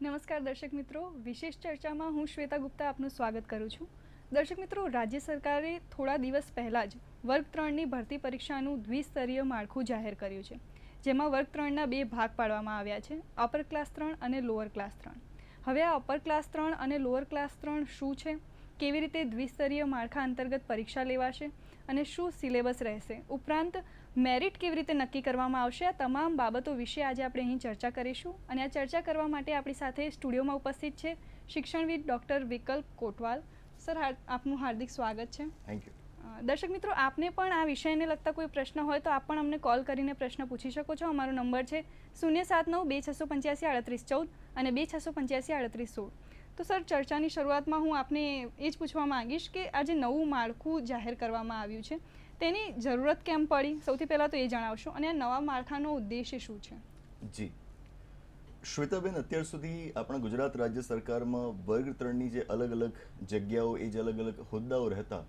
નમસ્કાર દર્શક મિત્રો, વિશેષ ચર્ચામાં હું શ્વેતા ગુપ્તા આપનું સ્વાગત કરું છું. દર્શક મિત્રો, રાજ્ય સરકારે થોડા દિવસ પહેલાં જ વર્ગ 3ની ભરતી પરીક્ષાનું દ્વિસ્તરીય માળખું જાહેર કર્યું છે, જેમાં વર્ગ 3ના બે ભાગ પાડવામાં આવ્યા છે, અપર ક્લાસ 3 અને લોઅર ક્લાસ 3. હવે આ અપર ક્લાસ 3 અને લોઅર ક્લાસ 3 શું છે, કેવી રીતે દ્વિસ્તરીય માળખા અંતર્ગત પરીક્ષા લેવાશે અને શું સિલેબસ રહેશે, ઉપરાંત મેરિટ કેવી રીતે નક્કી કરવામાં આવશે, આ તમામ બાબતો વિશે આજે આપણે અહીં ચર્ચા કરીશું. અને આ ચર્ચા કરવા માટે આપણી સાથે સ્ટુડિયોમાં ઉપસ્થિત છે શિક્ષણવિદ ડૉક્ટર વિકલ્પ કોટવાલ. સર, આપનું હાર્દિક સ્વાગત છે. Thank you. દર્શક મિત્રો, આપને પણ આ વિષયને લગતા કોઈ પ્રશ્ન હોય તો આપ પણ અમને કોલ કરીને પ્રશ્ન પૂછી શકો છો. અમારો નંબર છે 079-2685-3814 અને 2685-3816. તો સર, ચર્ચાની શરૂઆતમાં હું આપને એ જ પૂછવા માંગીશ કે આ જે નવું માળખું જાહેર કરવામાં આવ્યું છે તેની જરૂરત કેમ પડી, સૌથી પહેલાં તો એ જણાવશો, અને આ નવા માળખાનો ઉદ્દેશ્ય શું છે? જી શ્વેતાબેન, અત્યાર સુધી આપણા ગુજરાત રાજ્ય સરકારમાં વર્ગ 3ની જે અલગ અલગ જગ્યાઓ, એ જે અલગ અલગ હોદ્દાઓ રહેતા,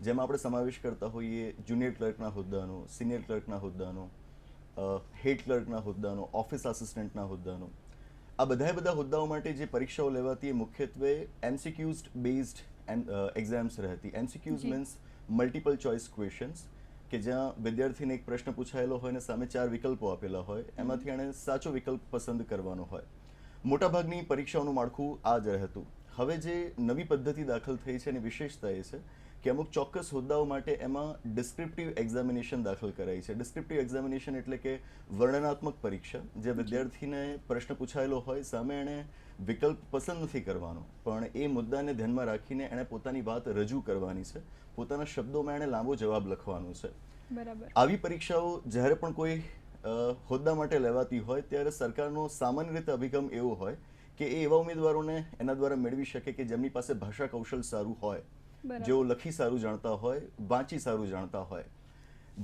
જેમાં આપણે સમાવેશ કરતા હોઈએ જુનિયર ક્લર્કના હોદ્દાનો, સિનિયર ક્લર્કના હોદ્દાનો, હેડ ક્લર્કના હોદ્દાનો, ઓફિસ આસિસ્ટન્ટના હોદ્દાનો, આ બધા હોદ્દાઓ માટે જે પરીક્ષાઓ લેવાતી એ મુખ્યત્વે એમસીક્યુઝ બેઝડ એક્ઝામ્સ રહેતી. MCQs means multiple choice questions, કે જ્યાં વિદ્યાર્થીને એક પ્રશ્ન પૂછાયેલો હોય અને સામે 4 વિકલ્પો આપેલા હોય, એમાંથી એણે સાચો વિકલ્પ પસંદ કરવાનો હોય. મોટાભાગની પરીક્ષાઓનું માળખું આ જ રહેતું. હવે જે નવી પદ્ધતિ દાખલ થઈ છે એની વિશેષતા એ છે કે અમુક ચોક્કસ હોદ્દાઓ માટે એમાં ડિસ્ક્રિપ્ટિવ એક્ઝામિનેશન દાખલ કરાઈ છે. ડિસ્ક્રિપ્ટિવ એક્ઝામિનેશન એટલે કે વર્ણનાત્મક પરીક્ષા, જે વિદ્યાર્થીને પ્રશ્ન પૂછાયેલો હોય, સામે એણે વિકલ્પ પસંદ નથી કરવાનો, પણ એ મુદ્દાને ધ્યાનમાં રાખીને એણે પોતાની વાત રજૂ કરવાની છે, પોતાના શબ્દોમાં એણે લાંબો જવાબ લખવાનો છે. બરાબર. આવી પરીક્ષાઓ જ્યારે પણ કોઈ હોદ્દા માટે લેવાતી હોય ત્યારે સરકારનો સામાન્ય રીતે અભિગમ એવો હોય કે એ એવા ઉમેદવારોને એના દ્વારા મેળવી શકે કે જેમની પાસે ભાષા કૌશલ સારું હોય, જેઓ લખી સારું જાણતા હોય, વાંચી સારું જાણતા હોય.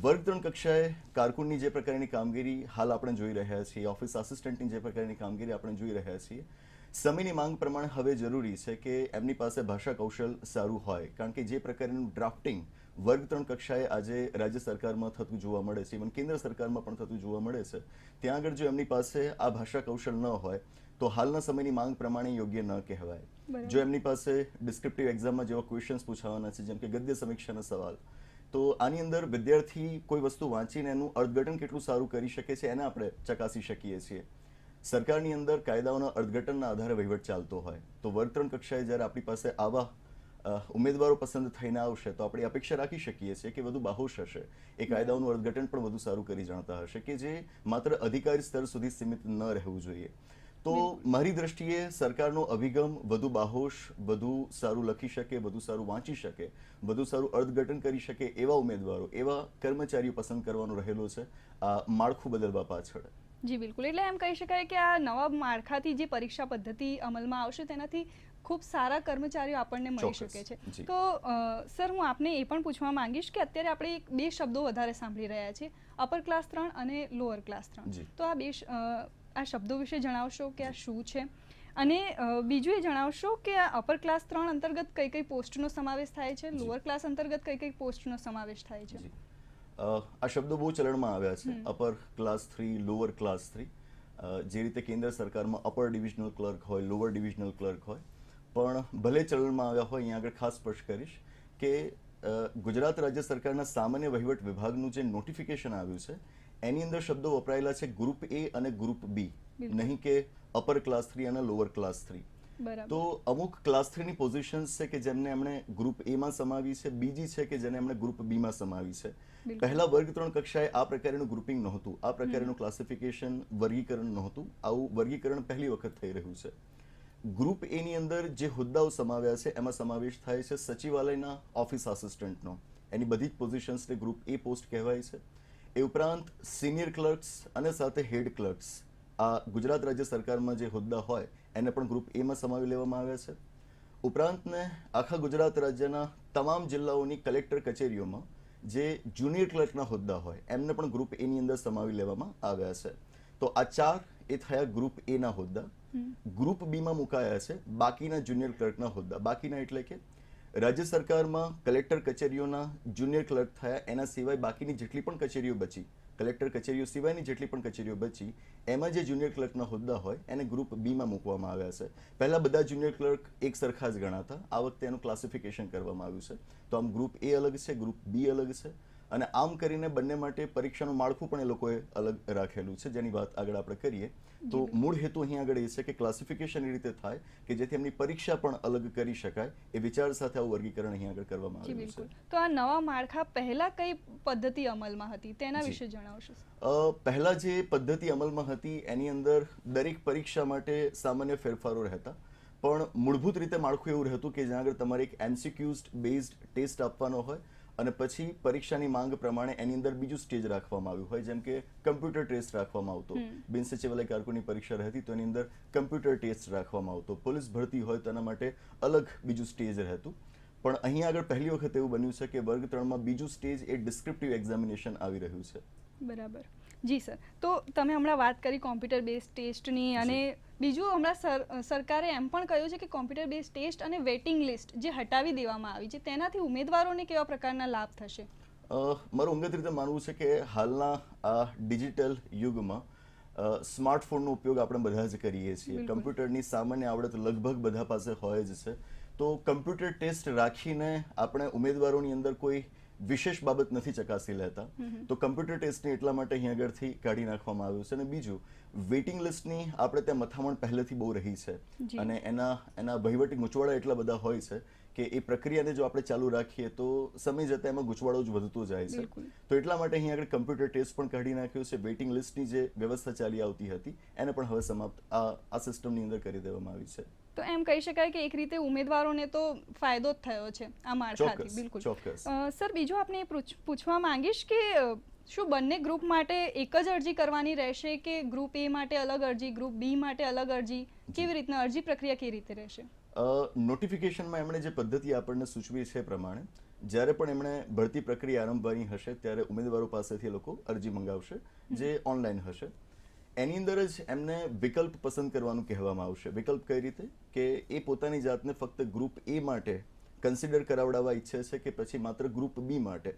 વર્ગ 3 કક્ષાએ કારકુનની જે પ્રકારની કામગીરી હાલ આપણે જોઈ રહ્યા છીએ, ઓફિસ આસિસ્ટન્ટની જે પ્રકારની કામગીરી આપણે જોઈ રહ્યા છીએ, સમયની માંગ પ્રમાણે હવે જરૂરી છે કે એમની પાસે ભાષા કૌશલ સારું હોય, કારણ કે જે પ્રકારનું ડ્રાફ્ટિંગ વર્ગ 3 કક્ષાએ આજે રાજ્ય સરકારમાં થતું જોવા મળે છે, ઇવન કેન્દ્ર સરકારમાં પણ થતું જોવા મળે છે, ત્યાં આગળ જો એમની પાસે આ ભાષા કૌશલ ન હોય તો હાલના સમયની માંગ પ્રમાણે યોગ્ય ન કહેવાય. જો એમની પાસે ડિસ્ક્રિપ્ટિવ એક્ઝામમાં જેવા ક્વેશ્ચન્સ પૂછાવાના છે, જેમ કે ગદ્ય સમીક્ષાના સવાલ, તો આની અંદર વિદ્યાર્થી કોઈ વસ્તુ વાંચીને એનું અર્થઘટન કેટલું સારું કરી શકે છે એને આપણે ચકાસી શકીએ છીએ. સરકારની અંદર કાયદાઓના અર્થઘટનના આધારે વહીવટ ચાલતો હોય, તો વર્ગ 3 કક્ષાએ જ્યારે આપણી પાસે આવા ઉમેદવારો પસંદ થઈને આવશે તો આપણે અપેક્ષા રાખી શકીએ છીએ કે વધુ બાહોશ હશે, એ કાયદાઓનું અર્થઘટન પણ વધુ સારું કરી જાણતા હશે, કે જે માત્ર અધિકારી સ્તર સુધી સીમિત ન રહેવું જોઈએ. તો મારી દ્રષ્ટિએ સરકારનો અભિગમ વધુ બાહોશ, વધુ સારું લખી શકે, વધુ સારું વાંચી શકે, વધુ સારું અર્થઘટન કરી શકે એવા ઉમેદવારો, એવા કર્મચારીઓ પસંદ કરવાનો રહેલો છે આ માળખું બદલવા પાછળ. જી બિલકુલ. એટલે એમ કહી શકાય કે આ નવા માળખાથી જે પરીક્ષા પદ્ધતિ અમલમાં આવશે તેનાથી ખૂબ સારા કર્મચારીઓ આપણને મળી શકે છે. તો સર, હું આપને એ પણ પૂછવા માંગીશ કે અત્યારે આપણે બે શબ્દો વધારે સાંભળી રહ્યા છીએ, અપર ક્લાસ 3 અને લોઅર ક્લાસ 3. તો આ શબ્દો વિશે જણાવશો કે આ શું છે, અને બીજું એ જણાવશો કે આ અપર ક્લાસ 3 અંતર્ગત કઈ કઈ પોસ્ટનો સમાવેશ થાય છે, લોઅર ક્લાસ અંતર્ગત કઈ કઈ પોસ્ટનો સમાવેશ થાય છે? આ શબ્દો બહુ ચલણમાં આવ્યા છે, અપર ક્લાસ 3, લોઅર ક્લાસ 3. જે રીતે કેન્દ્ર સરકારમાં અપર ડિવિઝનલ ક્લર્ક હોય, લોઅર ડિવિઝનલ ક્લર્ક હોય, પણ ભલે ચલણમાં આવ્યા હોય, અહીંયા આગળ ખાસ સ્પષ્ટ કરીશ કે ગુજરાત રાજ્ય સરકારના સામાન્ય વહીવટ વિભાગનું જે નોટિફિકેશન આવ્યું છે એની અંદર શબ્દો વપરાયેલા છે ગ્રુપ એ અને ગ્રુપ બી, નહીં કે અપર ક્લાસ 3 અને લોઅર ક્લાસ 3. તો અમુક ક્લાસ 3 ની પોઝિશન્સ છે કે જેમને એમણે ગ્રુપ એ માં સમાવી છે, બીજી છે કે જેને એમણે ગ્રુપ બી માં સમાવી છે. પહેલા વર્ગ 3 કક્ષાએ આ પ્રકારનું ગ્રુપિંગ નહોતું, આ પ્રકારનું ક્લાસિફિકેશન, વર્ગીકરણ નહોતું. આવું વર્ગીકરણ પહેલી વખત થઈ રહ્યું છે. ગ્રુપ એ ની અંદર જે હોદ્દાઓ સમાવ્યા છે એમાં સમાવેશ થાય છે સચિવાલયના ઓફિસ આસિસ્ટન્ટનો, એની બધી જ પોઝિશન્સને ગ્રુપ એ પોસ્ટ કહેવાય છે. એ ઉપરાંત સિનિયર ક્લર્ક્સ અને સાથે હેડ ક્લર્ક્સ, આ ગુજરાત રાજ્ય સરકારમાં જે હોદ્દા હોય એને પણ ગ્રુપ એમાં સમાવી લેવામાં આવ્યા છે. ઉપરાંતને આખા ગુજરાત રાજ્યના તમામ જિલ્લાઓની કલેક્ટર કચેરીઓમાં જે જુનિયર ક્લર્કના હોદ્દા હોય એમને પણ ગ્રુપ એની અંદર સમાવી લેવામાં આવ્યા છે. તો આ 4 એ થયા ગ્રુપ એના હોદ્દા. ગ્રુપ બીમાં મુકાયા છે બાકીના જુનિયર ક્લર્કના હોદ્દા. બાકીના એટલે કે રાજ્ય સરકારમાં કલેક્ટર કચેરીઓના જુનિયર ક્લર્ક થયા એના સિવાય બાકીની જેટલી પણ કચેરીઓ બચી, કલેક્ટર કચેરીઓ સિવાયની જેટલી પણ કચેરીઓ બચી, એમાં જે જુનિયર ક્લર્કના હોદ્દા હોય એને ગ્રુપ બીમાં મૂકવામાં આવ્યા છે. પહેલા બધા જુનિયર ક્લર્ક એક સરખા જ ગણાતા, આ વખતે એનું ક્લાસિફિકેશન કરવામાં આવ્યું છે. તો આમ ગ્રુપ એ અલગ છે, ગ્રુપ બી અલગ છે, અને આમ કરીને બંને માટે પરીક્ષાનું માળખું પણ એ લોકોએ અલગ રાખેલું છે, જેની વાત આગળ આપણે કરીએ. તો મૂળ હેતુ અહીં આગળ એ છે કે ક્લાસિફિકેશન એ રીતે થાય કે જેથી એમની પરીક્ષા પણ અલગ કરી શકાય, એ વિચાર સાથે આવું વર્ગીકરણ અહીં આગળ કરવામાં આવ્યું છે. તો આ નવા માળખા પહેલા કઈ પદ્ધતિ અમલમાં હતી તેના વિશે જણાવશો? પહેલા જે પદ્ધતિ અમલમાં હતી એની અંદર દરેક પરીક્ષા માટે સામાન્ય ફેરફારો રહેતા, પણ મૂળભૂત રીતે માળખું એવું રહેતું કે જ્યાં આગળ તમારે એક એમસીક્યુઝ બેઝડ ટેસ્ટ આપવાનો હોય અને પછી પરીક્ષાની માંગ પ્રમાણે એની અંદર બીજું સ્ટેજ રાખવામાં આવ્યું હોય, જેમ કે કમ્પ્યુટર ટેસ્ટ રાખવામાં આવતો. બિન સચિવાલય કારકુની પરીક્ષા રહેતી તો એની અંદર કમ્પ્યુટર ટેસ્ટ રાખવામાં આવતો. પોલીસ ભરતી હોય તો એના માટે અલગ બીજું સ્ટેજ રહેતું. પણ અહીં આગળ પહેલી વખત એવું બન્યું છે કે વર્ગ 3માં બીજું સ્ટેજ એ ડિસ્ક્રિપ્ટિવ એક્ઝામિનેશન આવી રહ્યું છે. બરાબર. જી સર, તો તમે હમણાં વાત કરી કોમ્પ્યુટર બેઝ ટેસ્ટની, અને બીજું હમણાં સરકારે એમ પણ કહ્યું છે કે કોમ્પ્યુટર બેઝ ટેસ્ટ અને વેઇટિંગ લિસ્ટ જે હટાવી દેવામાં આવી છે તેનાથી ઉમેદવારોને કેવા પ્રકારના લાભ થશે? મારું અંગત રીતે માનવું છે કે હાલના આ ડિજિટલ યુગમાં સ્માર્ટફોનનો ઉપયોગ આપણે બધા જ કરીએ છીએ. કમ્પ્યુટરની સામાન્ય આવડત લગભગ બધા પાસે હોય જ છે. તો કમ્પ્યુટર ટેસ્ટ રાખીને આપણે ઉમેદવારોની અંદર કોઈ વિશેષ બાબત નથી ચકાસી લેતા. તો કમ્પ્યુટર ટેસ્ટને એટલા માટે અહીં આગળથી કાઢી નાખવામાં આવ્યું છે. અને બીજું, વેઇટિંગ લિસ્ટની આપણે ત્યાં મથામણ પહેલેથી બહુ રહી છે, અને એના વહીવટી ગૂંચવાડા એટલા બધા હોય છે કે એ પ્રક્રિયાને જો આપણે ચાલુ રાખીએ તો સમય જતાં એમાં ગૂંચવાડો જ વધતો જાય છે. તો એટલા માટે અહીં આગળ કમ્પ્યુટર ટેસ્ટ પણ કાઢી નાખ્યો છે. વેઇટિંગ લિસ્ટની જે વ્યવસ્થા ચાલી આવતી હતી એને પણ હવે સમાપ્ત આ સિસ્ટમની અંદર કરી દેવામાં આવી છે. તો એમ કહી શકાય કે એક રીતે ઉમેદવારોને તો ફાયદો જ થયો છે આ માળખાથી. બિલકુલ ચોક્કસ. સર, બીજું આપણે પૂછવા માંગીશ કે શું બંને ગ્રુપ માટે એક જ અરજી કરવાની રહેશે કે ગ્રુપ એ માટે અલગ અરજી, ગ્રુપ બી માટે અલગ અરજી, કેવી રીતના અરજી પ્રક્રિયા કેવી રીતે રહેશે? નોટિફિકેશનમાં એમણે જે પદ્ધતિ આપણને સૂચવી છે પ્રમાણે જ્યારે પણ એમણે ભરતી પ્રક્રિયા આરંભવાની હશે ત્યારે ઉમેદવારો પાસેથી લોકો અરજી મંગાવશે, જે ઓનલાઈન હશે. એની અંદર જ એમને વિકલ્પ પસંદ કરવાનું કહેવામાં આવશે. વિકલ્પ કઈ રીતે કે એ પોતાની જાતને ફક્ત ગ્રુપ એ માટે કન્સિડર કરાવડાવવા ઈચ્છે છે કે પછી માત્ર ગ્રુપ બી માટે,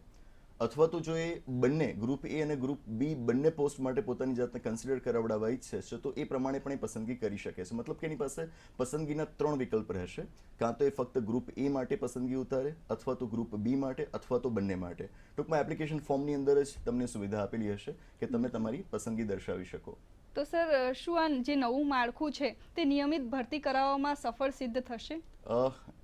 અથવા તો જો એ બંને ગ્રુપ એ અને ગ્રુપ બી બંને પોસ્ટ માટે પોતાની જાતને કન્સિડર કરાવડાવવા ઈચ્છે છે તો એ પ્રમાણે પણ એ પસંદગી કરી શકે છે. મતલબ કે એની પાસે પસંદગીના 3 વિકલ્પ રહેશે. કાં તો એ ફક્ત ગ્રુપ એ માટે પસંદગી ઉતારે, અથવા તો ગ્રુપ બી માટે, અથવા તો બંને માટે. ટૂંકમાં એપ્લિકેશન ફોર્મની અંદર જ તમને સુવિધા આપેલી હશે કે તમે તમારી પસંદગી દર્શાવી શકો. તો સર, શું આ જે નવું માળખું છે તે નિયમિત ભરતી કરાવવામાં સફળ સિદ્ધ થશે?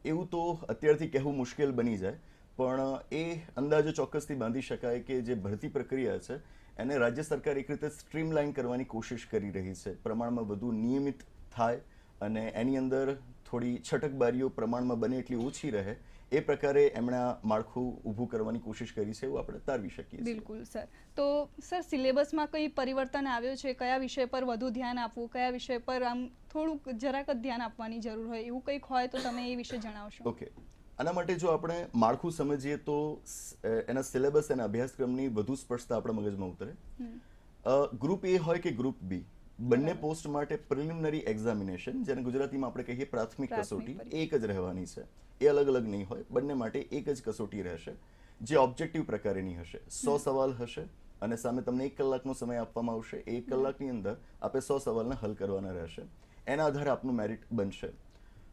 એવું તો અત્યારથી કહેવું મુશ્કેલ બની જાય, પણ એ અંદાજો ચોક્કસથી બાંધી શકાય કે જે ભરતી પ્રક્રિયા છે એને રાજ્ય સરકાર એક રીતે સ્ટ્રીમલાઇન કરવાની કોશિશ કરી રહી છે. પ્રમાણમાં વધુ નિયમિત થાય અને એની અંદર થોડી છટકબારીઓ પ્રમાણમાં બને એટલી ઓછી રહે એ પ્રકારે એમણે આ માળખું ઊભું કરવાની કોશિશ કરી છે, એવું આપણે તારવી શકીએ છીએ. બિલકુલ સર. તો સર, સિલેબસમાં કઈ પરિવર્તન આવ્યો છે? કયા વિષય પર વધુ ધ્યાન આપવું, કયા વિષય પર આમ થોડુંક જરાક જ ધ્યાન આપવાની જરૂર હોય, એવું કંઈક હોય તો તમે એ વિશે જણાવશો. ઓકે. આના માટે જો આપણે માળખું સમજીએ તો એના સિલેબસ અને અભ્યાસક્રમની વધુ સ્પષ્ટતા આપણા મગજમાં ઉતરે. ગ્રુપ એ હોય કે ગ્રુપ બી, બંને પોસ્ટ માટે પ્રિલિમિનરી એક્ઝામિનેશન, જેને ગુજરાતીમાં આપણે કહીએ પ્રાથમિક કસોટી, એક જ રહેવાની છે. એ અલગ અલગ નહીં હોય, બંને માટે એક જ કસોટી રહેશે, જે ઓબ્જેક્ટિવ પ્રકારની હશે. 100 સવાલ હશે અને સામે તમને 1 કલાકનો સમય આપવામાં આવશે. 1 કલાકની અંદર આપણે 100 સવાલને હલ કરવાના રહેશે. એના આધારે આપનું મેરિટ બનશે.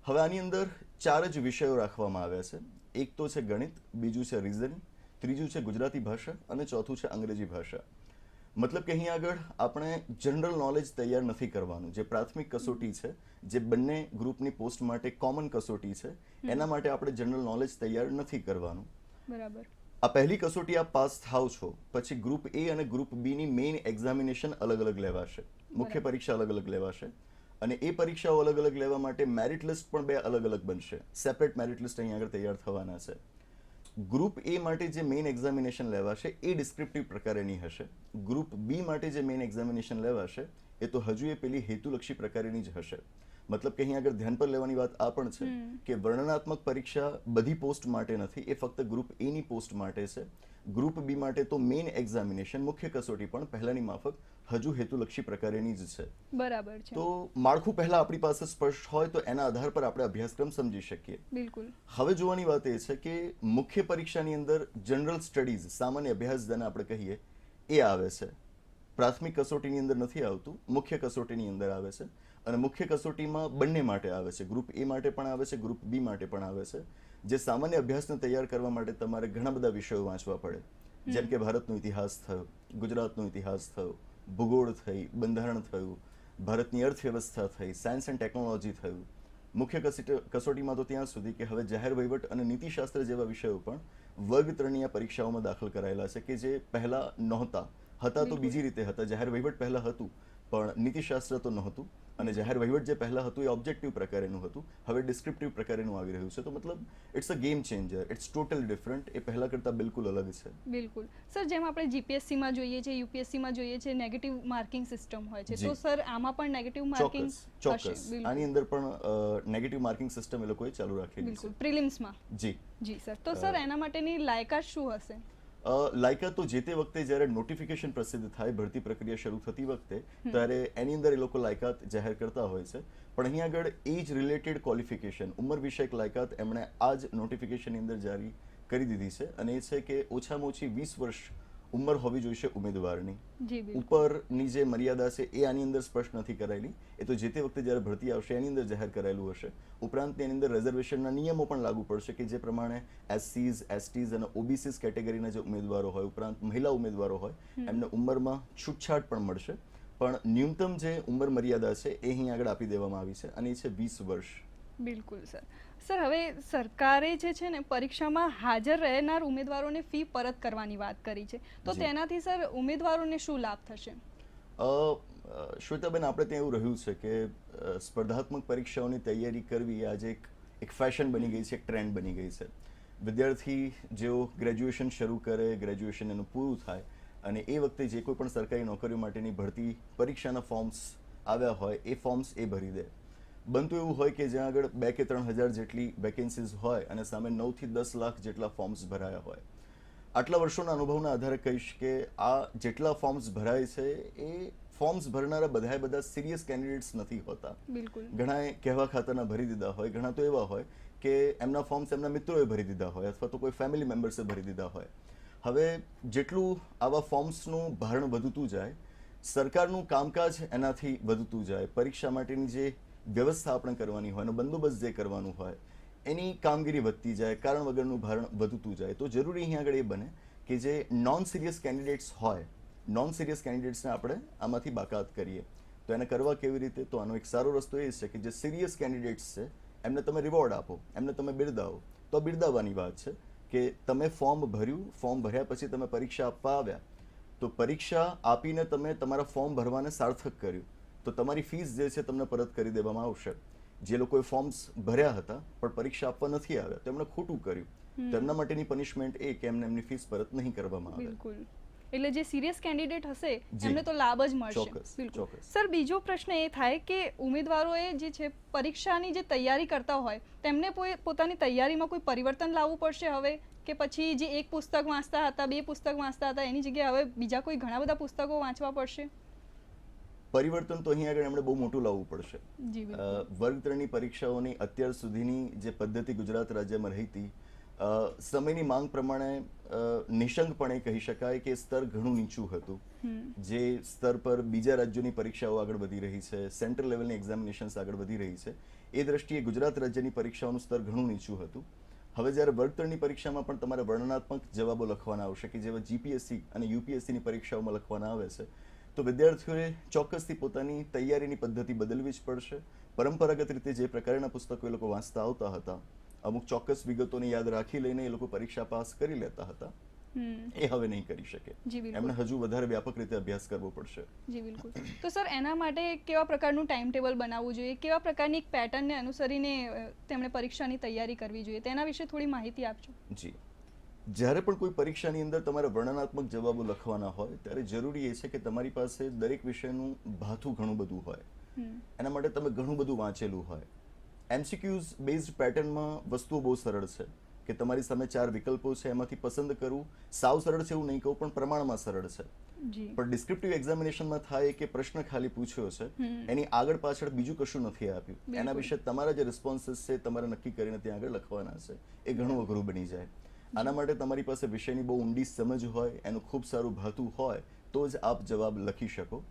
હવે આની અંદર 4 જ વિષયો રાખવામાં આવ્યા છે. એક તો છે ગણિત, બીજું છે રીઝનિંગ, ત્રીજું છે ગુજરાતી ભાષા અને ચોથું છે અંગ્રેજી ભાષા. મતલબ કે અહીં આગળ આપણે જનરલ નોલેજ તૈયાર નથી કરવાનું. જે પ્રાથમિક કસોટી છે, જે બંને ગ્રુપની પોસ્ટ માટે કોમન કસોટી છે, એના માટે આપણે જનરલ નોલેજ તૈયાર નથી કરવાનું. બરાબર. આ પહેલી કસોટી આપ પાસ થાવ છો પછી ગ્રુપ એ અને ગ્રુપ બી ની મેઇન એક્ઝામિનેશન અલગ અલગ લેવાશે. મુખ્ય પરીક્ષા અલગ અલગ લેવાશે અને એ પરીક્ષાઓ અલગ અલગ લેવા માટે મેરિટ લિસ્ટ પણ 2 અલગ અલગ બનશે. સેપરેટ મેરિટ લિસ્ટ અહીં આગળ તૈયાર થવાના છે. ગ્રુપ એ માટે જે મેઇન એક્ઝામિનેશન લેવાશે એ ડિસ્ક્રિપ્ટિવ પ્રકારની હશે. ગ્રુપ બી માટે જે મેઇન એક્ઝામિનેશન લેવાશે એ તો હજુ એ પેલી હેતુલક્ષી પ્રકારની જ હશે. મતલબ કે અહીંયા આગળ ધ્યાન પર લેવાની વાત આ પણ છે કે વર્ણનાત્મક પરીક્ષા બધી પોસ્ટ માટે નથી, એ ફક્ત ગ્રુપ એ ની પોસ્ટ માટે છે. ગ્રુપ બી માટે તો મેઇન એક્ઝામિનેશન મુખ્ય કસોટી પણ પહેલાની માફક હજુ હેતુલક્ષી પ્રકારેની જ છે. બરાબર છે. તો માળખું પહેલા આપણી પાસે સ્પષ્ટ હોય તો એના આધાર પર આપણે અભ્યાસક્રમ સમજી શકીએ. બિલકુલ. હવે જોવાની વાત એ છે કે મુખ્ય પરીક્ષાની અંદર જનરલ સ્ટડીઝ, સામાન્ય અભ્યાસ જેને આપણે કહીએ, એ આવે છે. પ્રાથમિક કસોટીની અંદર નથી આવતું, મુખ્ય કસોટીની અંદર આવે છે. અને મુખ્ય કસોટીમાં બંને માટે આવે છે, ગ્રુપ એ માટે પણ આવે છે, ગ્રુપ બી માટે પણ આવે છે. જે સામાન્ય અભ્યાસને તૈયાર કરવા માટે તમારે ઘણા બધા વિષયો વાંચવા પડે, જેમ કે ભારતનો ઇતિહાસ થયો, ગુજરાતનો ઇતિહાસ થયો, ભૂગોળ થઈ, બંધારણ થયું, ભારતની અર્થવ્યવસ્થા થઈ, સાયન્સ એન્ડ ટેકનોલોજી થયું. મુખ્ય કસોટીમાં તો ત્યાં સુધી કે હવે જાહેર વહીવટ અને નીતિશાસ્ત્ર જેવા વિષયો પણ વર્ગ 3ની આ પરીક્ષાઓમાં દાખલ કરાયેલા છે, કે જે પહેલા નહોતા. હતા તો બીજી રીતે હતા, જાહેર વહીવટ પહેલા હતું પણ નીતિશાસ્ત્ર તો નહોતું, અને જાહેર વહીવટ જે પહેલા હતું એ ઓબ્જેક્ટિવ પ્રકારેનું હતું, હવે ડિસ્ક્રિપ્ટિવ પ્રકારેનું આવી રહ્યું છે. તો મતલબ it's a game changer, it's totally different, એ પહેલા કરતાં બિલકુલ અલગ છે. બિલકુલ. સર, જેમ આપણે જીપીએસસીમાં જોઈએ છે, યુપીએસસીમાં જોઈએ છે, નેગેટિવ માર્કિંગ સિસ્ટમ હોય છે, તો સર આમાં પણ નેગેટિવ માર્કિંગ ચોક્કસ આની અંદર પણ નેગેટિવ માર્કિંગ સિસ્ટમ એ લોકોએ ચાલુ રાખેલી છે. બિલકુલ, પ્રિલિમ્સમાં. જી સર. તો સર એના માટેની લાયકાત શું હશે? લાયકાત તો જે તે વખતે જ્યારે નોટિફિકેશન પ્રસિદ્ધ થાય, ભરતી પ્રક્રિયા શરૂ થતી વખતે, ત્યારે એની અંદર એ લોકો લાયકાત જાહેર કરતા હોય છે. પણ અહીં આગળ એજ રિલેટેડ ક્વોલિફિકેશન, ઉંમર વિષયક લાયકાત એમણે આ જ નોટિફિકેશનની અંદર જારી કરી દીધી છે, અને એ છે કે ઓછામાં ઓછી 20 વર્ષ ઉંમર હોવી જોઈએ ઉમેદવારની. ઉપરની જે મર્યાદા છે એ આની અંદર સ્પષ્ટ નથી કરાયેલી, એ તો જે તે વખતે જ્યારે ભરતી આવશે એની અંદર જાહેર કરાયેલું હશે. ઉપરાંત એની અંદર રિઝર્વેશનના નિયમો પણ લાગુ પડશે, કે જે પ્રમાણે એસસીઝ, એસટીઝ અને ઓબીસીઝ કેટેગરીના જે ઉમેદવારો હોય, ઉપરાંત મહિલા ઉમેદવારો હોય, એમને ઉંમરમાં છૂટછાટ પણ મળશે. પણ ન્યૂનતમ જે ઉંમર મર્યાદા છે એ અહીં આગળ આપી દેવામાં આવી છે, અને એ છે 20 વર્ષ. બિલકુલ સર. સર, હવે સરકારે જે છે ને પરીક્ષામાં હાજર રહેનાર ઉમેદવારોને ફી પરત કરવાની વાત કરી છે, તો તેનાથી સર ઉમેદવારોને શું લાભ થશે? શ્વેતાબેન, આપણે ત્યાં એવું રહ્યું છે કે સ્પર્ધાત્મક પરીક્ષાઓની તૈયારી કરવી આજે એક ફેશન બની ગઈ છે, એક ટ્રેન્ડ બની ગઈ છે. વિદ્યાર્થી જેઓ ગ્રેજ્યુએશન શરૂ કરે, ગ્રેજ્યુએશન એનું પૂરું થાય, અને એ વખતે જે કોઈ પણ સરકારી નોકરીઓ માટેની ભરતી પરીક્ષાના ફોર્મ્સ આવ્યા હોય એ ફોર્મ્સ એ ભરી દે. બનતું એવું હોય કે જ્યાં આગળ 2 કે 3 હજાર જેટલી વેકેન્સીઝ હોય અને સામે 9 થી 10 લાખ જેટલા ફોર્મ્સ ભરાયા હોય. આટલા વર્ષોના અનુભવના આધારે કહીશ કે આ જેટલા ફોર્મ્સ ભરાય છે એ ફોર્મ્સ ભરનારા બધા સિરિયસ કેન્ડિડેટ્સ નથી હોતા. ઘણાએ કહેવા ખાતરના ભરી દીધા હોય, ઘણા તો એવા હોય કે એમના ફોર્મ્સ એમના મિત્રોએ ભરી દીધા હોય, અથવા તો કોઈ ફેમિલી મેમ્બર્સે ભરી દીધા હોય. હવે જેટલું આવા ફોર્મ્સનું ભારણ વધતું જાય, સરકારનું કામકાજ એનાથી વધતું જાય, પરીક્ષા માટેની જે વ્યવસ્થા આપણે કરવાની હોય, એનો બંદોબસ્ત જે કરવાનું હોય, એની કામગીરી વધતી જાય, કારણ વગરનું ભારણ વધતું જાય, તો જરૂરી અહીં આગળ એ બને કે જે નોન સિરિયસ કેન્ડિડેટ્સ હોય, નોન સિરિયસ કેન્ડિડેટ્સને આપણે આમાંથી બાકાત કરીએ. તો એને કરવા કેવી રીતે? તો આનો એક સારો રસ્તો એ છે કે જે સિરિયસ કેન્ડિડેટ્સ છે એમને તમે રિવોર્ડ આપો, એમને તમે બિરદાવો. તો બિરદાવવાની વાત છે કે તમે ફોર્મ ભર્યું, ફોર્મ ભર્યા પછી તમે પરીક્ષા આપવા આવ્યા, તો પરીક્ષા આપીને તમે તમારા ફોર્મ ભરવાને સાર્થક કર્યું, તો તમારી ફીસ જે છે તમને પરત કરી દેવામાં આવશે. જે લોકોએ ફોર્મ્સ ભર્યા હતા પણ પરીક્ષા આપવા નથી આવ્યા, તો એમણે ખોટું કર્યું, તો એમના માટેની પનિશમેન્ટ એ કે એમને એમની ફીસ પરત નહીં કરવામાં આવે. બિલકુલ. એટલે જે સિરિયસ કેન્ડિડેટ હશે એમને તો લાભ જ મળશે. બિલકુલ. સર, બીજો પ્રશ્ન એ થાય કે ઉમેદવારોએ જે છે પરીક્ષાની જે તૈયારી કરતા હોય તેમને પોતાની તૈયારીમાં કોઈ પરિવર્તન લાવવું પડશે હવે, કે પછી જે એક પુસ્તક વાંચતા હતા, 2 પુસ્તક વાંચતા હતા, એની જગ્યાએ હવે બીજા કોઈ ઘણા બધા પુસ્તકો વાંચવા પડશે? પરિવર્તન તો અહીં આગળ એમણે બહુ મોટું લાવવું પડશે. વર્ગ 3ની પરીક્ષાઓની અત્યાર સુધીની જે પદ્ધતિ ગુજરાત રાજ્યમાં રહી હતી, સમયની માંગ પ્રમાણે નિશંકપણે કહી શકાય કે સ્તર ઘણું નીચું હતું. જે સ્તર પર બીજા રાજ્યોની પરીક્ષાઓ આગળ વધી રહી છે, સેન્ટ્રલ લેવલની એક્ઝામિનેશન્સ આગળ વધી રહી છે, એ દ્રષ્ટિએ ગુજરાત રાજ્યની પરીક્ષાઓનું સ્તર ઘણું નીચું હતું. હવે જ્યારે વર્ગ 3ની પરીક્ષામાં પણ તમારે વર્ણનાત્મક જવાબો લખવાના આવશે, કે જેવા જીપીએસસી અને યુપીએસસીની પરીક્ષાઓમાં લખવાના આવે છે, તો વિદ્યાર્થીઓએ ચોક્કસથી પોતાની તૈયારીની પદ્ધતિ બદલવી જ પડશે. પરંપરાગત રીતે જે પ્રકારના પુસ્તકો એ લોકો વાંચતા આવતા હતા, અમુક ચોક્કસ વિગતોને યાદ રાખી લઈને એ લોકો પરીક્ષા પાસ કરી લેતા હતા, એ હવે નહીં કરી શકે. એમને હજુ વધારે વ્યાપક રીતે અભ્યાસ કરવો પડશે. જી બિલકુલ. તો સર, એના માટે કેવા પ્રકારનું ટાઈમ ટેબલ બનાવવું જોઈએ, કેવા પ્રકારની એક પેટર્નને અનુસરીને તેમણે પરીક્ષાની તૈયારી કરવી જોઈએ, તેના વિશે થોડી માહિતી આપજો. જી, જ્યારે પણ કોઈ પરીક્ષાની અંદર તમારે વર્ણનાત્મક જવાબો લખવાના હોય ત્યારે જરૂરી એ છે કે તમારી પાસે દરેક વિષયનું ભાથું ઘણું બધું હોય. એના માટે તમે ઘણું બધું વાંચેલું હોય. એમસીક્યુઝ બેઝડ પેટર્નમાં વસ્તુઓ બહુ સરળ છે કે તમારી સામે 4 વિકલ્પો છે, એમાંથી પસંદ કરવું સાવ સરળ છે એવું નહીં કહું, પણ પ્રમાણમાં સરળ છે. જી પણ ડિસ્ક્રિપ્ટિવ એક્ઝામિનેશનમાં થાય કે પ્રશ્ન ખાલી પૂછ્યો છે, એની આગળ પાછળ બીજું કશું નથી આપ્યું, એના બિલકુલ. વિશે તમારા જે રિસ્પોન્સીસ છે તમારે નક્કી કરીને ત્યાં આગળ લખવાના છે, એ ઘણું અઘરું બની જાય. આના માટે તમારી પાસે વિષયની બહુ ઊંડી સમજ હોય, એનું ખૂબ સારું ભાતું હોય, તો જ આપ જવાબ લખી શકો.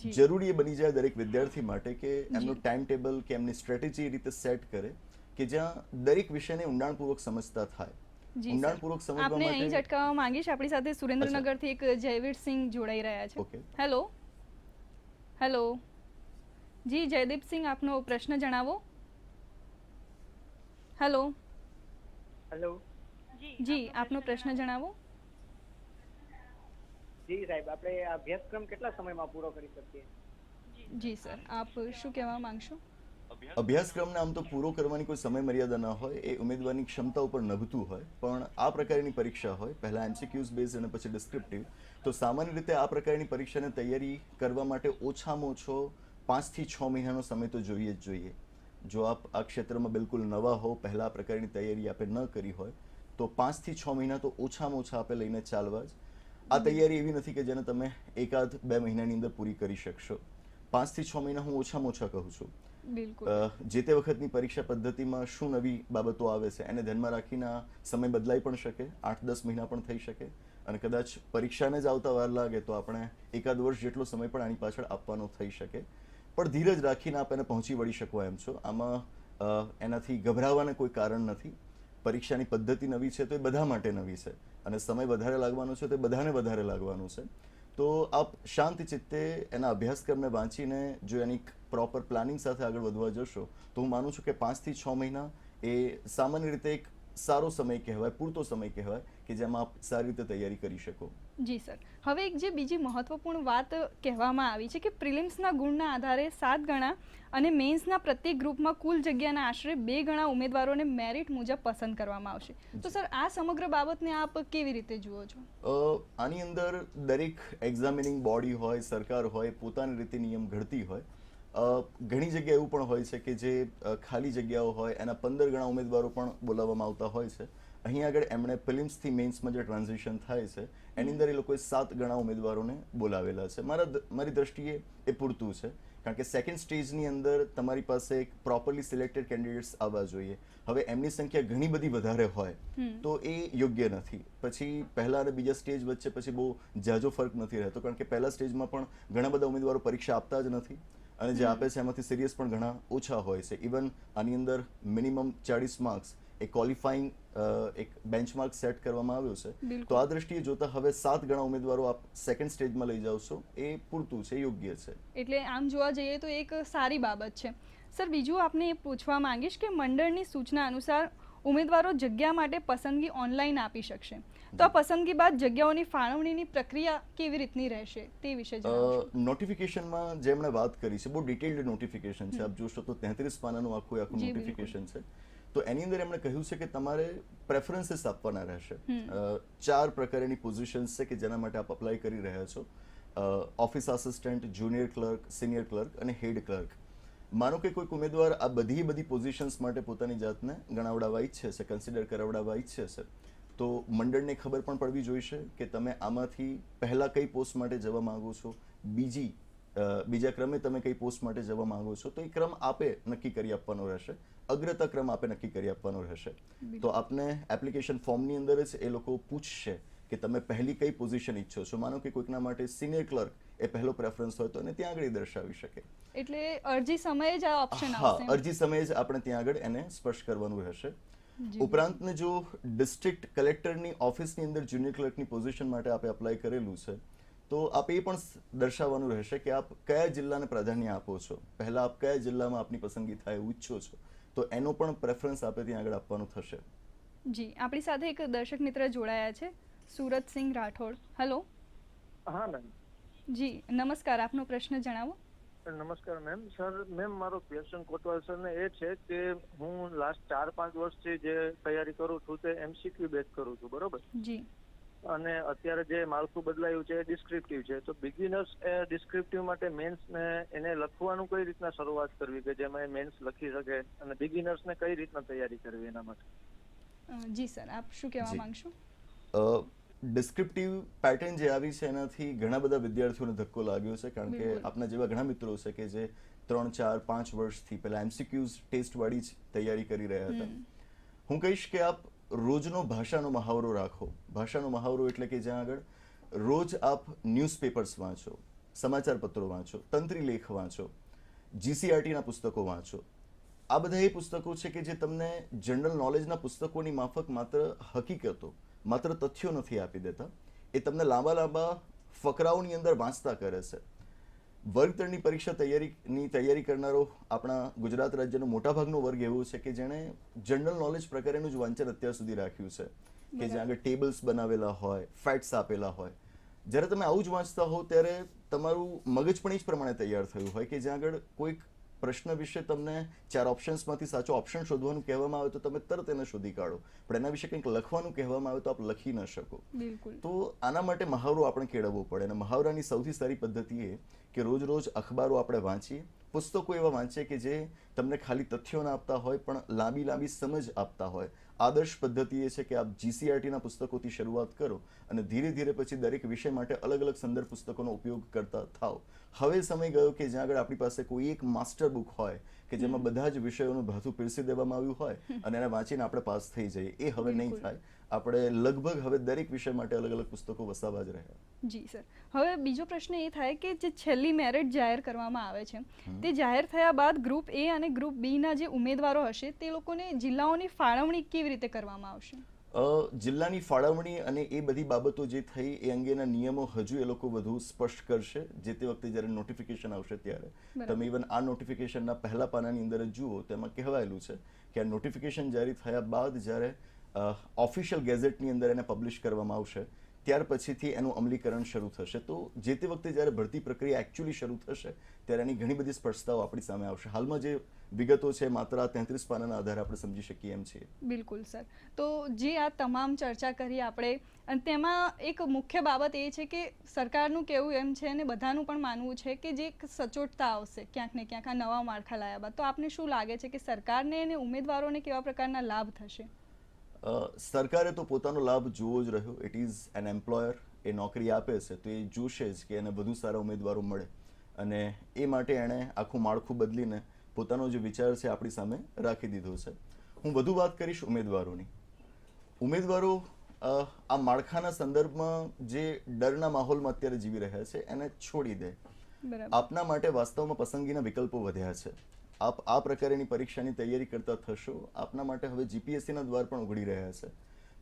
જી જરૂરી એ બની જાય દરેક વિદ્યાર્થી માટે કે એમનું જી. ટાઈમ ટેબલ કે એમની સ્ટ્રેટેજી એ રીતે સેટ કરે કે જ્યાં દરેક વિષયને ઊંડાણપૂર્વક સમજતા થાય. જી સર, ઊંડાણપૂર્વક સમજવા આપને અહીં જ માટે અટકાવવા માંગીશ. આપણી સાથે સુરેન્દ્રનગરથી એક જયવીરસિંહ જોડાઈ રહ્યા છે. ઓકે. હેલો હેલો જી જયદીપસિંહ, આપનો પ્રશ્ન જણાવો. Hello hello. જી, આપનો પ્રશ્ન જણાવો. જી સાહેબ, આપણે આ અભ્યાસક્રમ કેટલા સમયમાં પૂરો કરી શકીએ? જી સર, આપ શું કહેવા માંગશો? અભ્યાસક્રમને આમ તો પૂરો કરવાની કોઈ સમય મર્યાદા ન હોય, એ ઉમેદવારની ક્ષમતા ઉપર નભતું હોય, પણ આ પ્રકારની પરીક્ષા હોય, પહેલા એમસીક્યુઝ બેઝ અને પછી ડિસ્ક્રિપ્ટિવ, તો સામાન્ય રીતે આ પ્રકારની પરીક્ષાની તૈયારી કરવા માટે ઓછામાં ઓછો 5 થી 6 મહિનાનો સમય તો જોઈએ જ જોઈએ. જો આપ આ ક્ષેત્રમાં બિલકુલ નવા હો, પહેલા આ પ્રકારની તૈયારી આપે ન કરી હોય, તો 5 થી 6 મહિના તો ઓછામાં ઓછા આપે લઈને ચાલવા જ. આ તૈયારી એવી નથી કે જેને તમે 1-2 મહિનાની અંદર પૂરી કરી શકશો. 5 થી 6 મહિના હું ઓછામાં ઓછા કહું છું. બિલકુલ. જે તે વખતની પરીક્ષા પદ્ધતિમાં શું નવી બાબતો આવે છે એને ધ્યાનમાં રાખીને આ સમય બદલાઈ પણ શકે, 8-10 મહિના પણ થઈ શકે, અને કદાચ પરીક્ષાને જ આવતા વાર લાગે તો આપણે 1 વર્ષ જેટલો સમય પણ આની પાછળ આપવાનો થઈ શકે. પણ ધીરજ રાખીને આપ એને પહોંચી વળી શકો એમ છો. આમાં એનાથી ગભરાવાને કોઈ કારણ નથી. પરીક્ષાની પદ્ધતિ નવી છે તો એ બધા માટે નવી છે, અને સમય વધારે લાગવાનો છે તો એ બધાને વધારે લાગવાનું છે. તો આપ શાંતિ ચિત્તે એના અભ્યાસક્રમને વાંચીને જો એની પ્રોપર પ્લાનિંગ સાથે આગળ વધવા જશો તો હું માનું છું કે 5 થી 6 મહિના એ સામાન્ય રીતે એક સારો સમય કહેવાય, પૂરતો સમય કહેવાય કે જેમાં આપ સારી રીતે તૈયારી કરી શકો. જી સર, હવે એક જે બીજી મહત્વપૂર્ણ વાત કહેવામાં આવી છે કે પ્રિલિમ્સના ગુણના આધારે 7 ગણા અને મેન્સના પ્રત્યેક ગ્રુપમાં કુલ જગ્યાના આશરે 2 ગણા ઉમેદવારોને મેરિટ મુજબ પસંદ કરવામાં આવશે. તો સર, આ સમગ્ર બાબતને આપ કેવી રીતે જુઓ છો? આની અંદર દરેક એક્ઝામિનિંગ બોડી હોય, સરકાર હોય, પોતાની રીતે નિયમ ઘડતી હોય. ઘણી જગ્યાએ એવું પણ હોય છે કે જે ખાલી જગ્યાઓ હોય એના 15 ગણા ઉમેદવારો પણ બોલાવવામાં આવતા હોય છે. અહીં આગળ એમણે પ્રિલિમ્સથી મેન્સમાં જે ટ્રાન્ઝિશન થાય છે એની અંદર એ લોકોએ 7 ગણા ઉમેદવારોને બોલાવેલા છે. મારી દ્રષ્ટિએ એ પૂરતું છે, કારણ કે સેકન્ડ સ્ટેજની અંદર તમારી પાસે એક પ્રોપરલી સિલેક્ટેડ કેન્ડિડેટ્સ આવવા જોઈએ. હવે એમની સંખ્યા ઘણી બધી વધારે હોય તો એ યોગ્ય નથી. પછી પહેલા અને બીજા સ્ટેજ વચ્ચે પછી બહુ ઝાઝો ફરક નથી રહેતો, કારણ કે પહેલા સ્ટેજમાં પણ ઘણા બધા ઉમેદવારો પરીક્ષા આપતા જ નથી, અને જે આપે છે એમાંથી સિરિયસ પણ ઘણા ઓછા હોય છે. ઇવન આની અંદર મિનિમમ 40 માર્ક્સ એક ક્વોલિફાઈંગ એક બેન્ચમાર્ક સેટ કરવામાં આવ્યો છે. બિલકુલ. તો આ દ્રષ્ટિએ જોતા હવે 7 ગણા ઉમેદવારો આપ સેકન્ડ સ્ટેજમાં લઈ જાવ છો એ પૂરતું છે, યોગ્ય છે. એટલે આમ જોવા જઈએ તો એક સારી બાબત છે. સર, બીજું આપને એ પૂછવા માંગીશ કે મંડળની સૂચના અનુસાર ઉમેદવારો જગ્યા માટે પસંદગી ઓનલાઈન આપી શકશે. તો આ પસંદગી બાદ જગ્યાઓની ફાળવણીની પ્રક્રિયા કેવી રીતની રહેશે તે વિશે જણાવશો? નોટિફિકેશનમાં જે એમણે વાત કરી છે બહુ ડિટેલ્ડ નોટિફિકેશન છે. આપ જોશો તો 33 પાનાનું આખું જી, બિલકુલ. નોટિફિકેશન છે. તો એની અંદર એમણે કહ્યું છે કે તમારે પ્રેફરન્સીસ આપવાના રહેશે. 4 પ્રકારની પોઝિશન્સ છે કે જેના માટે આપ અપ્લાય કરી રહ્યા છો. Office assistant, junior clerk, senior clerk અને હેડ ક્લર્ક. માનો કે કોઈક ઉમેદવાર આ બધી પોઝિશન્સ માટે પોતાની જાતને ગણાવડાવવા ઈચ્છે છે, કન્સિડર કરાવડાવવા ઈચ્છે છે, તો મંડળને ખબર પણ પડવી જોઈશે કે તમે આમાંથી પહેલા કઈ પોસ્ટ માટે જવા માંગો છો, બીજા ક્રમે તમે કઈ પોસ્ટ માટે જવા માંગો છો, તો એ ક્રમ આપે નક્કી કરી આપવાનો રહેશે. અગ્રતા ક્રમ આપે નક્કી કરી આપવાનો રહેશે. તો આપને એપ્લિકેશન ફોર્મની અંદર જ એ લોકો પૂછશે કે તમે પહેલી કઈ પોઝિશન ઈચ્છો છો. માનો કે કોઈકના માટે સિનિયર ક્લર્ક એ પહેલો પ્રેફરન્સ હોય તો એને ત્યાં આગળ દર્શાવી શકે. એટલે અરજી સમયે જ આ ઓપ્શન હા, આવશે? અરજી સમયે જ આપણે ત્યાં આગળ એને સ્પર્શ કરવાનું રહેશે. જી. ઉપરાંતને જો ડિસ્ટ્રિક્ટ કલેક્ટરની ઓફિસની અંદર જુનિયર ક્લર્કની પોઝિશન માટે આપે અપ્લાય કરેલું છે તો આપ એ પણ દર્શાવવાનું રહેશે કે આપ કયા જિલ્લાને પ્રાધાન્ય આપો છો, પહેલા આપ કયા જિલ્લામાં આપની પસંદગી થાય એવું ઈચ્છો છો, તો એનો પણ પ્રેફરન્સ આપે ત્યાં આગળ આપવાનું થશે. જી, આપણી સાથે એક દર્શક મિત્ર જોડાયા છે, સુરતસિંહ રાઠોડ. હેલો. હા મેમ. જી નમસ્કાર, આપનો પ્રશ્ન જણાવો. નમસ્કાર મેમ. સર મેમ, મારો ક્વેશ્ચન કોટવાલ સરને એ છે કે હું લાસ્ટ 4-5 વર્ષથી જે તૈયારી કરું છું તે એમસીક્યુ બેઝ કરું છું, બરોબર? જી. અને અત્યારે જે માળખું બદલાયું છે એ ડિસ્ક્રિપ્ટિવ છે. તો બિગિનર્સ એ ડિસ્ક્રિપ્ટિવ માટે મેન્સને એને લખવાનું કઈ રીતના શરૂઆત કરવી કે જેમાં એ મેન્સ લખી શકે, અને બિગિનર્સને કઈ રીતના તૈયારી કરવી એના માટે? જી સર, આપ શું કહેવા જી. માંગશો? ડિસ્ક્રિપ્ટિવ પેટર્ન જે આવી છે એનાથી ઘણા બધા વિદ્યાર્થીઓને ધક્કો લાગ્યો છે, કારણ કે બિલકુલ. આપના જેવા ઘણા મિત્રો છે કે જે 3, 4, 5 વર્ષથી પહેલા એમસીક્યુઝ ટેસ્ટ વાળી જ તૈયારી કરી રહ્યા હતા. હું કહીશ કે આપ રોજનો ભાષાનો મહાવરો રાખો. ભાષાનો મહાવરો એટલે કે જ્યાં આગળ રોજ આપ ન્યૂઝપેપર્સ વાંચો, સમાચાર પત્રો વાંચો, તંત્રી લેખ વાંચો, જીસીઆરટીના પુસ્તકો વાંચો. આ બધા એ પુસ્તકો છે કે જે તમને જનરલ નોલેજના પુસ્તકોની માફક માત્ર હકીકતો, માત્ર તથ્યો નથી આપી દેતા, એ તમને લાંબા લાંબા ફકરાઓની અંદર વાંચતા કરે છે. વર્ગ 3ની પરીક્ષા તૈયારી કરનારો આપણા ગુજરાત રાજ્યનો મોટાભાગનો વર્ગ એવો છે કે જેણે જનરલ નોલેજ પ્રકારેનું જ વાંચન અત્યાર સુધી રાખ્યું છે, કે જ્યાં આગળ ટેબલ્સ બનાવેલા હોય, ફેક્ટ્સ આપેલા હોય. જ્યારે તમે આવું જ વાંચતા હો ત્યારે તમારું મગજ પણ એ જ પ્રમાણે તૈયાર થયું હોય કે જ્યાં આગળ કોઈક પ્રશ્ન વિશે તમને 4 ઓપ્શન્સમાંથી સાચો ઓપ્શન શોધવાનું કહેવામાં આવે તો તમે તરત એને શોધી કાઢો, પણ એના વિશે કંઈક લખવાનું કહેવામાં આવે તો આપ લખી ન શકો. બિલકુલ. તો આના માટે મહાવરો આપણે કેળવવો પડે, અને મહાવરાની સૌથી સારી પદ્ધતિ એ કે રોજ રોજ અખબારો આપણે વાંચીએ, પુસ્તકો એવા વાંચીએ કે જે તમને ખાલી તથ્યો ના આપતા હોય પણ લાંબી લાંબી સમજ આપતા હોય. આદર્શ પદ્ધતિ એ છે કે આપ જીસીઆરટીના પુસ્તકોથી શરૂઆત કરો અને ધીરે ધીરે પછી દરેક વિષય માટે અલગ અલગ સંદર્ભ પુસ્તકોનો ઉપયોગ કરતા થાઓ. હવે સમય ગયો કે જ્યાં આગળ આપણી પાસે કોઈ એક માસ્ટર બુક હોય કે જેમાં બધા જ વિષયોનું ભાથું પીરસી દેવામાં આવ્યું હોય અને એને વાંચીને આપણે પાસ થઈ જઈએ. એ હવે નહીં થાય. આપણે લગભગ હવે દરેક વિષય માટે અલગ અલગ પુસ્તકો વસાવવા જ રહ્યા. જી સર, હવે બીજો પ્રશ્ન એ થાય કે જે છેલ્લી મેરિટ જાહેર કરવામાં આવે છે તે જાહેર થયા બાદ ગ્રુપ એ અને ગ્રુપ બી ના જે ઉમેદવારો હશે તે લોકોને જિલ્લાઓની ફાળવણી કેવી રીતે કરવામાં આવશે? જિલ્લાની ફાળવણી અને એ બધી બાબતો જે થઈ એ અંગેના નિયમો હજુ એ લોકો વધુ સ્પષ્ટ કરશે જે તે વખતે જ્યારે નોટિફિકેશન આવશે ત્યારે. તમે ઇવન આ નોટિફિકેશનના પહેલા પાનાની અંદર જ જુઓ તેમાં કહેવાયેલું છે કે આ નોટિફિકેશન જારી થયા બાદ જ્યારે ઓફિશિયલ ગેઝેટની અંદર એને પબ્લિશ કરવામાં આવશે ત્યાર પછીથી એનું અમલીકરણ શરૂ થશે. તો જે તે વખતે જ્યારે ભરતી પ્રક્રિયા એકચ્યુઅલી શરૂ થશે ત્યારે એની ઘણી બધી સ્પષ્ટતાઓ આપણી સામે આવશે. હાલમાં જે વિગતો છે માત્ર આ 33 પાનાના આધારે આપણે સમજી શકીએ એમ છીએ. બિલકુલ સર. તો જે આ તમામ ચર્ચા કરી આપણે, અને તેમાં એક મુખ્ય બાબત એ છે કે સરકારનું કહેવું એમ છે અને બધાનું પણ માનવું છે કે જે સચોટતા આવશે ક્યાંક ને ક્યાંક આ નવા માળખા લાયા બાદ, તો આપને શું લાગે છે કે સરકારને અને ઉમેદવારોને કેવા પ્રકારના લાભ થશે? સરકારે તો પોતાનો લાભ જોવો જ રહ્યો. It is an employer. એ નોકરી આપે છે તો એ જોશે જ કે એને વધુ સારા ઉમેદવારો મળે, અને એ માટે એણે આખું માળખું બદલીને પોતાનો જે વિચાર છે આપણી સામે રાખી દીધો છે. હું વધુ વાત કરીશ ઉમેદવારોની. ઉમેદવારો આ માળખાના સંદર્ભમાં જે ડરના માહોલમાં અત્યારે જીવી રહ્યા છે એને છોડી દે. આપના માટે વાસ્તવમાં પસંદગીના વિકલ્પો વધ્યા છે. આપ આ પ્રકારની પરીક્ષાની તૈયારી કરતા થશો, આપના માટે હવે જીપીએસસીના દ્વાર પણ ઉઘડી રહ્યા છે.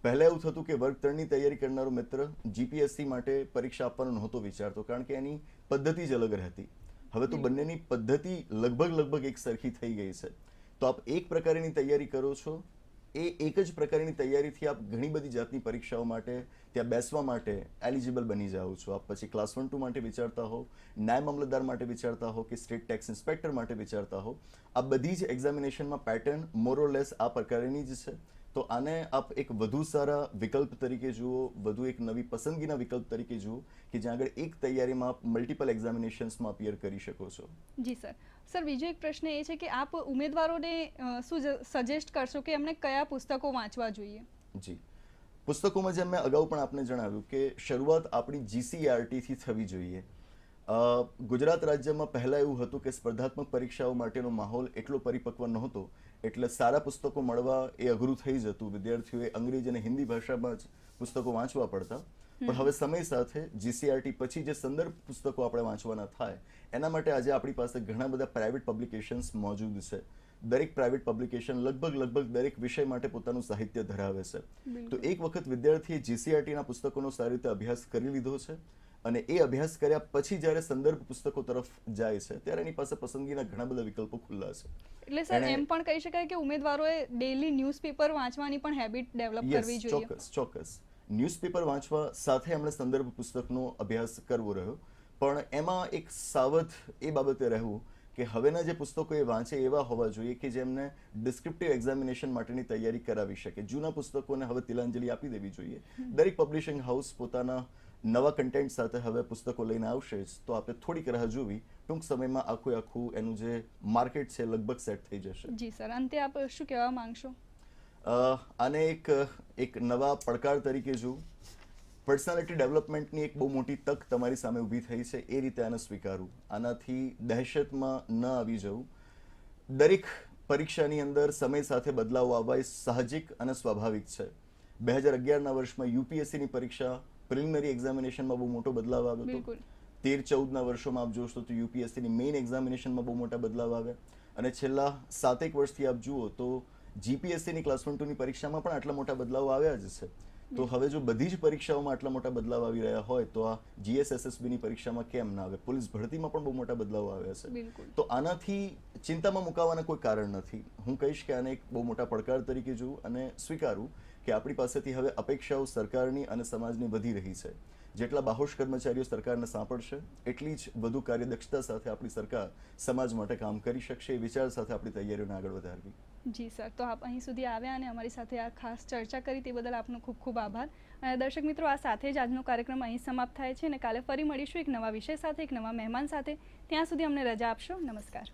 પહેલા એવું થતું કે વર્ગ 3ની તૈયારી કરનારો મિત્ર જીપીએસસી માટે પરીક્ષા આપવાનો નહોતો વિચારતો, કારણ કે એની પદ્ધતિ જ અલગ રહેતી. હવે તો બંનેની પદ્ધતિ લગભગ એક સરખી થઈ ગઈ છે. તો આપ એક પ્રકારની તૈયારી કરો છો, એ એક જ પ્રકારની તૈયારીથી આપ ઘણી બધી જાતની પરીક્ષાઓ માટે ત્યાં બેસવા માટે એલિજિબલ બની જાઓ છો. આપ પછી ક્લાસ 1-2 માટે વિચારતા હો, ન્યાય મામલતદાર માટે વિચારતા હો કે સ્ટેટ ટેક્સ ઇન્સ્પેક્ટર માટે વિચારતા હો, આ બધી જ એક્ઝામિનેશનમાં પેટર્ન મોરલેસ આ પ્રકારની જ છે. તો આને આપ એક વધુ સારા વિકલ્પ તરીકે જુઓ, વધુ એક નવી પસંદગીના વિકલ્પ તરીકે જુઓ કે જ્યાં આગળ એક તૈયારીમાં આપ મલ્ટિપલ એક્ઝામિનેશન્સમાં અપિયર કરી શકો છો. જી સર. સર, બીજો એક પ્રશ્ન એ છે કે આપ ઉમેદવારોને શું સજેસ્ટ કરશો કે એમણે કયા પુસ્તકો વાંચવા જોઈએ? જી, પુસ્તકોમાં જેમ મેં અગાઉ પણ આપને જણાવ્યું કે શરૂઆત આપણી જીસીઆરટીથી થવી જોઈએ. ગુજરાત રાજ્યમાં પહેલા એવું હતું કે સ્પર્ધાત્મક પરીક્ષાઓ માટેનો માહોલ એટલો પરિપક્વ નહોતો, એટલે સારા પુસ્તકો મળવા એ અઘરું થઈ જતું. વિદ્યાર્થીઓએ અંગ્રેજી અને હિન્દી ભાષામાં જ પુસ્તકો વાંચવા પડતા. પણ હવે સમય સાથે જીસીઆરટી પછી જે સંદર્ભ પુસ્તકો આપણે વાંચવાના થાય એના માટે આજે આપણી પાસે ઘણા બધા પ્રાઇવેટ પબ્લિકેશન્સ મોજૂદ છે. દરેક પ્રાઇવેટ પબ્લિકેશન લગભગ દરેક વિષય માટે પોતાનું સાહિત્ય ધરાવે છે. તો એક વખત વિદ્યાર્થીએ જીસીઆરટીના પુસ્તકોનો સારી રીતે અભ્યાસ કરી લીધો છે અને એ અભ્યાસ કર્યા પછી જ્યારે સંદર્ભ પુસ્તકો તરફ જાય છે ત્યારે એની પાસે પસંદગીના ઘણા બધા વિકલ્પો ખુલ્લા છે. એટલે સર એમ પણ કહી શકાય કે ઉમેદવારોએ ડેઈલી ન્યૂઝપેપર વાંચવાની પણ હેબિટ ડેવલપ કરવી જોઈએ. ચોક્કસ. ન્યૂઝપેપર વાંચવા સાથે એમણે સંદર્ભ પુસ્તકનો અભ્યાસ કરવો રહ્યો, પણ એમાં એક સાવધ એ બાબતે રહેવું કે હવેના જે પુસ્તકો એ વાંચે એવા હોવા જોઈએ કે જેમને ડિસ્ક્રિપ્ટિવ એક્ઝામિનેશન માટેની તૈયારી કરાવી શકે. જૂના પુસ્તકોને હવે તિલાંજલિ આપી દેવી જોઈએ. દરેક પબ્લિશિંગ હાઉસ પોતાના નવા કન્ટેન્ટ સાથે હવે પુસ્તકો લઈને આવશે જ, તો આપણે થોડીક રાહ જોવી. ટૂંક સમયમાં આખું એનું જે માર્કેટ છે લગભગ સેટ થઈ જશે. જી સર, અંતે આપ શું કહેવા માંગશો? આને એક નવા પડકાર તરીકે જોઉં. પર્સનાલિટી ડેવલપમેન્ટની એક બહુ મોટી તક તમારી સામે ઊભી થઈ છે, એ રીતે આને સ્વીકારવું. આનાથી દહેશતમાં ન આવી જવું. દરેક પરીક્ષાની અંદર સમય સાથે બદલાવ આવવા એ સાહજિક અને સ્વાભાવિક છે. 2011ના વર્ષમાં યુપીએસસીની પરીક્ષા પ્રિલિમિનરી એક્ઝામિનેશનમાં બહુ મોટો બદલાવ આવ્યો હતો. બિલકુલ. 13-14ના વર્ષોમાં આપ જોશો તો યુપીએસસીની મેઇન એક્ઝામિનેશનમાં બહુ મોટા બદલાવ આવ્યા. અને છેલ્લા 7-1 વર્ષથી આપ જુઓ તો જીપીએસસીની ક્લાસ 1-2ની પરીક્ષામાં પણ આટલા મોટા બદલાવ આવ્યા જ છે. તો હવે જો બધી જ પરીક્ષાઓમાં આટલા મોટા બદલાવ આવી રહ્યા હોય તો આ જીએસએસએસબીની પરીક્ષામાં કેમ ના આવે? પોલીસ ભરતીમાં પણ બહુ મોટા બદલાવ આવ્યા છે. બિલકુલ. તો આનાથી ચિંતામાં મુકાવાના કોઈ કારણ નથી. હું કહીશ કે આને એક બહુ મોટા પડકાર તરીકે જોઉં અને સ્વીકારું કે આપણી પાસેથી હવે અપેક્ષાઓ સરકારની અને સમાજની વધી રહી છે. જેટલા બાહોશ કર્મચારીઓ સરકારને સાંપડશે એટલી જ વધુ કાર્યદક્ષતા સાથે આપણી સરકાર સમાજ માટે કામ કરી શકશે. એ વિચાર સાથે આપણી તૈયારીઓને આગળ વધારવી. જી સર, તો આપ અહીં સુધી આવ્યા અને અમારી સાથે આ ખાસ ચર્ચા કરી તે બદલ આપનો ખૂબ ખૂબ આભાર. અને દર્શક મિત્રો, આ સાથે જ આજનો કાર્યક્રમ અહીં સમાપ્ત થાય છે અને કાલે ફરી મળીશું એક નવા વિષય સાથે, એક નવા મહેમાન સાથે. ત્યાં સુધી અમને રજા આપશો. નમસ્કાર.